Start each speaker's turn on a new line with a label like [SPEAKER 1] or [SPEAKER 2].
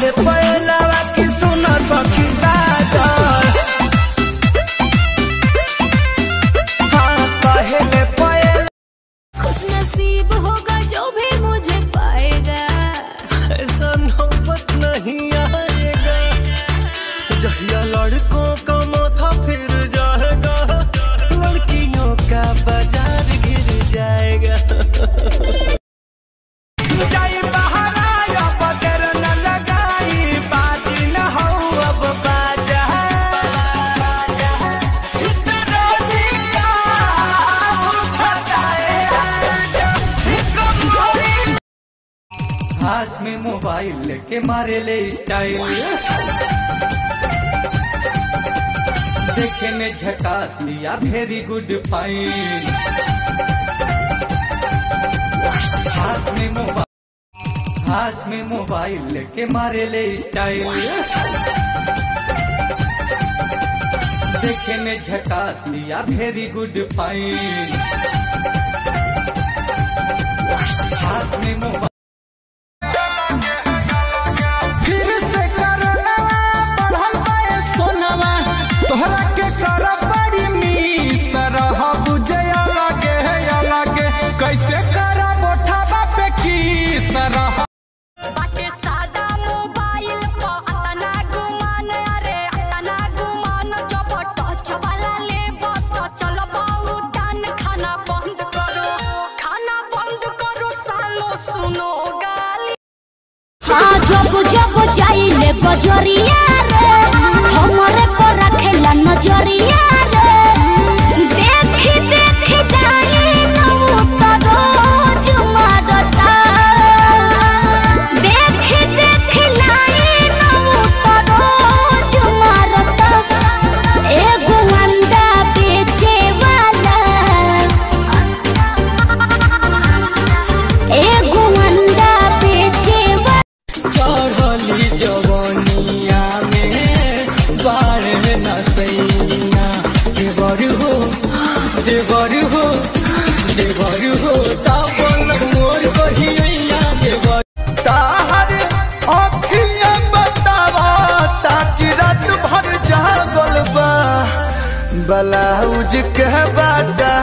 [SPEAKER 1] कहेले पहलावा की सुन सखी काजल। हाँ कहेले पहला
[SPEAKER 2] खुश नसीब होगा जो भी मुझे पाएगा।
[SPEAKER 1] ऐसा नौबत नहीं आएगा जहिया लड़कों का माथा फिर जाएगा, लड़कियों का बाजार गिर जाएगा।
[SPEAKER 3] हाथ में मोबाइल लेके मारे ले स्टाइल, देखे में झकास लिया वेरी गुड फाइन। हाथ में मोबाइल लेके मारे ले स्टाइल, देखे में झकास लिया वेरी गुड फाइन। हाथ में मोबाइल
[SPEAKER 1] तोहरा के कर बड़ी मीस रह बुझे अलगे अलगे, कैसे करा मोठाबा पे खीस रह।
[SPEAKER 2] बाटे सादा मोबाइल पर अतना गुमान, अरे अतना गुमान, जब टच वाला लेबो तो चलबो उड़ान। खाना बंद करो सालो सुनो गाली। हाँ जब जब जाइले बजरिया रे, हमरे पर रखेला नजरिया रे। देखी देखी जाई नौ तो रोज मारता, देखी देखी लाई नौ तो रोज मारता। एगो अंडा बेचे वाला, एगो अंडा बेचे वाला।
[SPEAKER 3] चढ़ली जवनिया में बाढ़ न सैया, देवर हो देवर हो देवर हो तावल मोर कहिया देवर।
[SPEAKER 1] ताहर अखियां बतावा ताकि रात भर जागल बा, ब्लाउज के बाटा